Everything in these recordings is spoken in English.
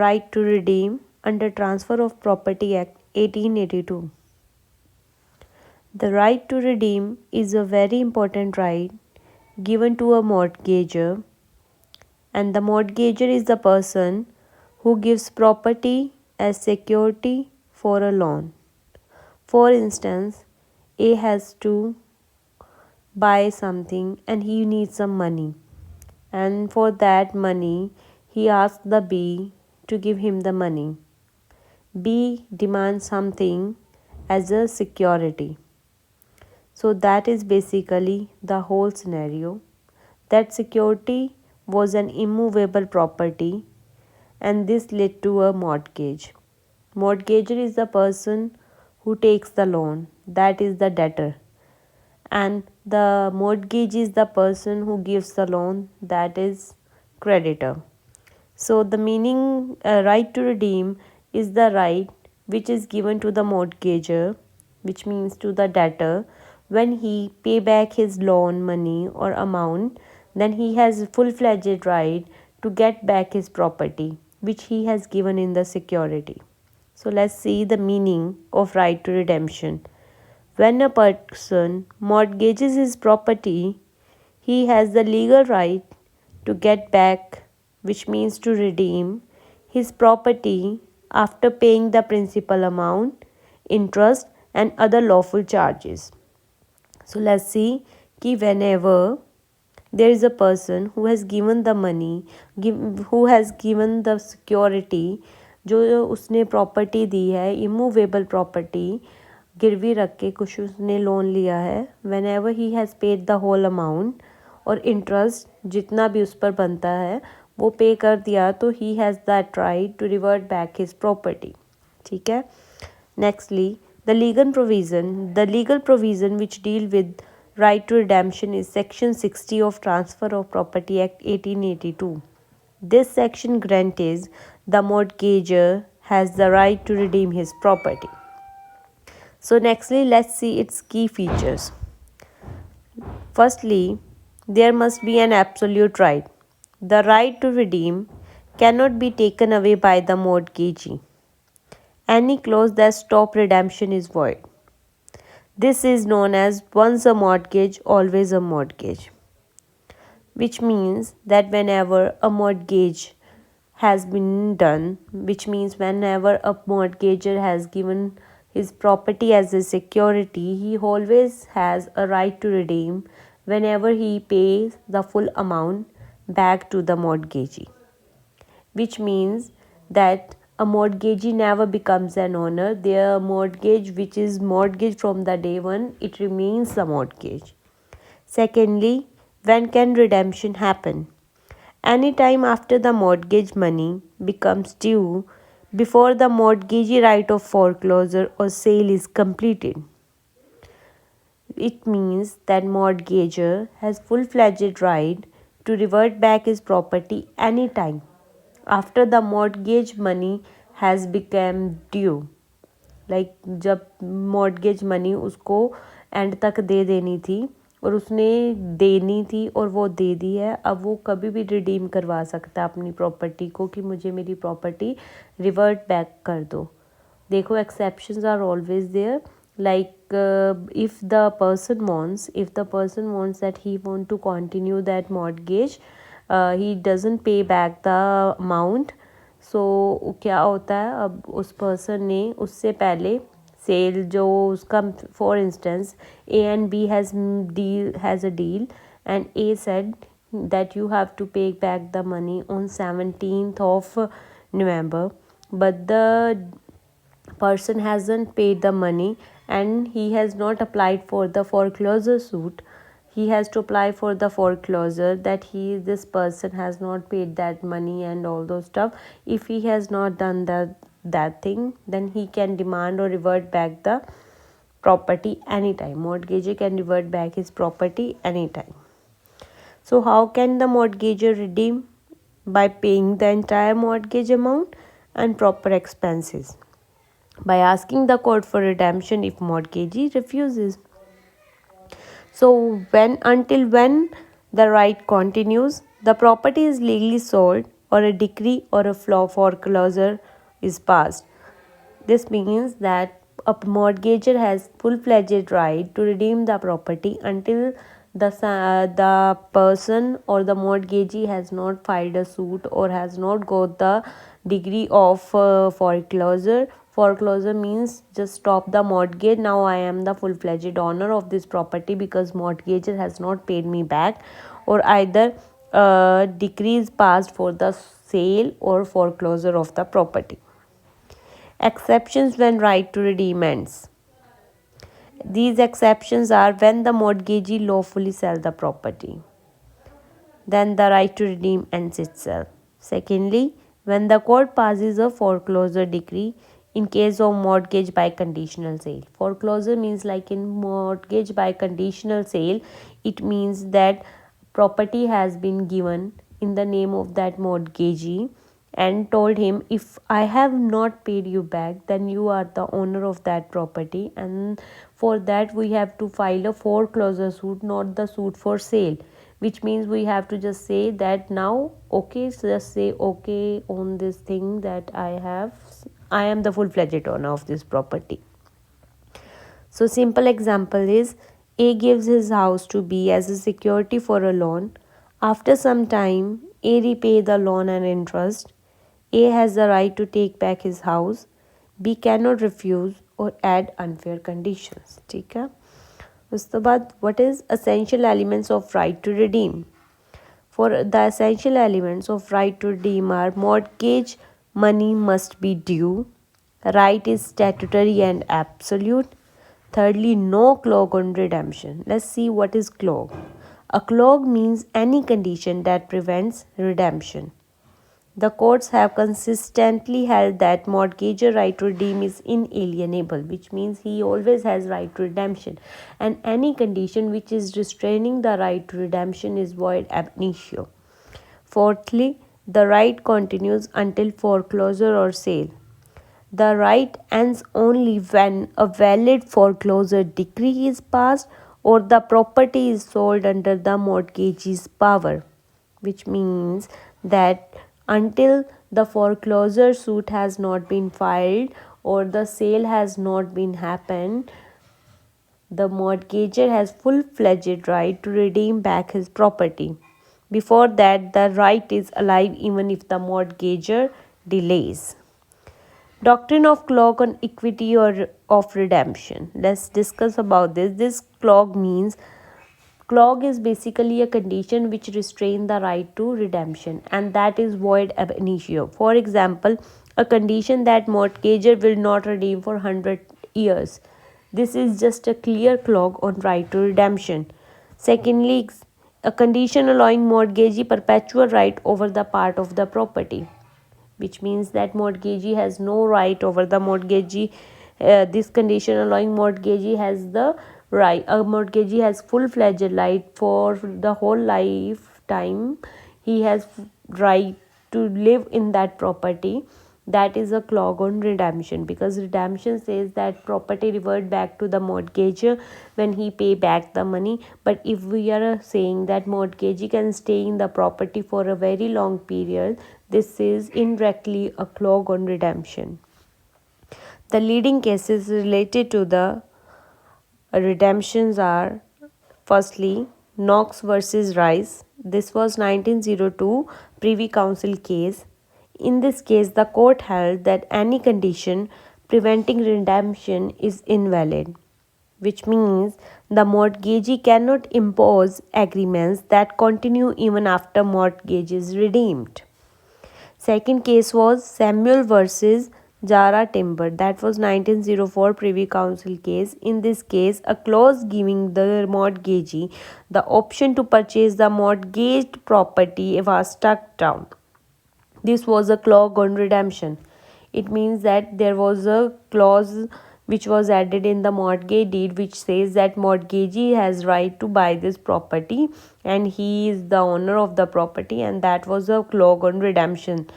right to redeem under Transfer of Property Act 1882. The right to redeem is a very important right given to a mortgager, and the mortgager is the person who gives property as security for a loan. For instance, A has to buy something and he needs some money, and for that money he asks the B to give him the money. B demands something as a security. So that is basically the whole scenario. That security was an immovable property, and this led to a mortgage. Mortgager is the person who takes the loan, that is the debtor, and the mortgage is the person who gives the loan, that is creditor. So the meaning right to redeem is the right which is given to the mortgager, which means to the debtor, when he pay back his loan money or amount, then he has full-fledged right to get back his property which he has given in the security. So let's see the meaning of right to redemption. When a person mortgages his property, he has the legal right to get back, which means to redeem, his property after paying the principal amount, interest, and other lawful charges. So let's see कि whenever there is a person who has given the money, who has given the security, जो उसने property दी है, immovable property गिरवी रख के कुछ उसने loan लिया है, whenever he has paid the whole amount और इंटरेस्ट जितना भी उस पर बनता है वो पे कर दिया, तो he has that right to revert back his property. ठीक है. Nextly the legal provision which deal with right to redemption is Section 60 of Transfer of Property Act 1882. This section guarantees the mortgager has the right to redeem his property. So nextly, let's see its key features. Firstly, there must be an absolute right. The right to redeem cannot be taken away by the mortgagee. Any clause that stops redemption is void. This is known as once a mortgage, always a mortgage, which means that whenever a mortgage has been done, which means whenever a mortgager has given his property as a security, he always has a right to redeem whenever he pays the full amount back to the mortgagee, which means that a mortgagee never becomes an owner. Their mortgage, which is mortgage from the day one, it remains a mortgage. Secondly, when can redemption happen? Anytime after the mortgage money becomes due, before the mortgagee right of foreclosure or sale is completed. It means that mortgager has full-fledged right to revert back his property anytime after the mortgage money has become due. Like जब mortgage money उसको and तक दे देनी थी और उसने देनी थी और वो दे दी है, अब वो कभी भी रिडीम करवा सकता है अपनी प्रॉपर्टी को कि मुझे मेरी प्रॉपर्टी रिवर्ट बैक कर दो. देखो exceptions are always there. Like if the person wants that he want to continue that mortgage, he doesn't pay back the amount. So क्या होता है, अब उस person ने उससे पहले सेल जो उसका, for instance A and B has a deal, and A said that you have to pay back the money on 17th of November, but the person hasn't paid the money and he has not applied for the foreclosure suit. He has to apply for the foreclosure that this person has not paid that money and all those stuff. If he has not done that thing, then he can demand or revert back the property anytime. Mortgagor can revert back his property anytime. So how can the mortgagor redeem? By paying the entire mortgage amount and proper expenses, by asking the court for redemption if mortgagee refuses. So until when the right continues, the property is legally sold or a decree or a foreclosure is passed. This means that a mortgager has full-fledged right to redeem the property until the person or the mortgagee has not filed a suit or has not got the degree of foreclosure. Foreclosure means just stop the mortgage. Now I am the full-fledged owner of this property because mortgager has not paid me back, or either decree is passed for the sale or foreclosure of the property. Exceptions when right to redeem ends. These exceptions are when the mortgagee lawfully sell the property. Then the right to redeem ends itself. Secondly, when the court passes a foreclosure decree in case of mortgage by conditional sale. Foreclosure means like in mortgage by conditional sale, it means that property has been given in the name of that mortgagee and told him, if I have not paid you back, then you are the owner of that property, and for that we have to file a foreclosure suit, not the suit for sale, which means we have to just say that now okay, so just say okay on this thing that I am the full-fledged owner of this property. So simple example is A gives his house to B as a security for a loan. After some time, A repay the loan and interest. A has the right to take back his house. B cannot refuse or add unfair conditions. ठीक है. उसके बाद what is essential elements of right to redeem? For the essential elements of right to redeem are mortgage money must be due. Right is statutory and absolute. Thirdly, no clause on redemption. Let's see what is clause. A clause means any condition that prevents redemption. The courts have consistently held that mortgagor right to redeem is inalienable, which means he always has right to redemption, and any condition which is restraining the right to redemption is void ab initio. Fourthly, the right continues until foreclosure or sale. The right ends only when a valid foreclosure decree is passed or the property is sold under the mortgagee's power, which means that until the foreclosure suit has not been filed or the sale has not been happened, the mortgagor has full-fledged right to redeem back his property. Before that, the right is alive even if the mortgagor delays. Doctrine of clause on equity or of redemption. Let's discuss about this. This clause means clause is basically a condition which restrains the right to redemption, and that is void ab initio. For example, a condition that mortgagor will not redeem for 100 years. This is just a clear clause on right to redemption. Secondly, a condition allowing mortgagee perpetual right over the part of the property, which means that mortgagee has no right over the mortgagee. This condition allowing mortgagee has the right. A mortgagee has full-fledged right for the whole lifetime. He has right to live in that property. That is a clause on redemption, because redemption says that property revert back to the mortgagor when he pay back the money. But if we are saying that mortgagee can stay in the property for a very long period, this is indirectly a clause on redemption. The leading cases related to the redemptions are, firstly, Knox versus Rice. This was 1902 Privy Council case. In this case, the court held that any condition preventing redemption is invalid, which means the mortgagee cannot impose agreements that continue even after mortgage is redeemed. Second case was Samuel versus Jara Timber. That was 1904 Privy Council case. In this case, a clause giving the mortgagee the option to purchase the mortgaged property was struck down. This was a clause on redemption. It means that there was a clause which was added in the mortgage deed which says that mortgagee has right to buy this property and he is the owner of the property, and that was a clause on redemption.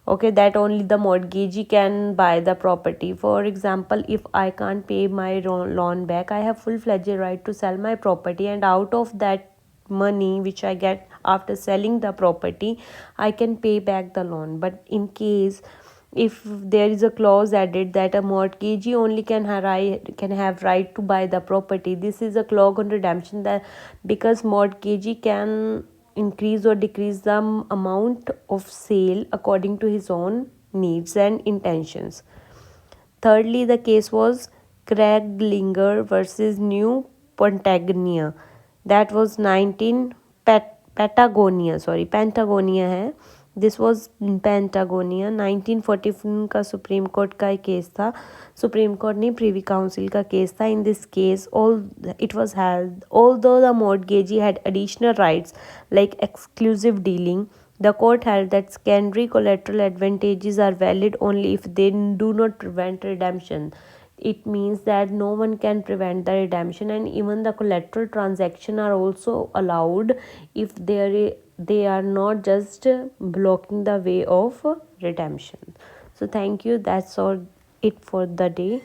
Okay, that only the mortgagee can buy the property. For example, if I can't pay my loan back, I have full-fledged right to sell my property, and out of that money which I get, after selling the property, I can pay back the loan. But in case if there is a clause added that a mortgagee only can have right to buy the property, this is a clause on redemption, that because mortgagee can increase or decrease the amount of sale according to his own needs and intentions. Thirdly, the case was Kraglinger versus New Patagonia. That was 19 Patagonia है. This was Patagonia 1914 का supreme court का एक case था. Supreme court नहीं, Privi council का case था. In this case, all it was held, although the mortgagee had additional rights like exclusive dealing, the court held that secondary collateral advantages are valid only if they do not prevent redemption. It means that no one can prevent the redemption, and even the collateral transaction are also allowed if they are not just blocking the way of redemption. So thank you. That's all it for the day.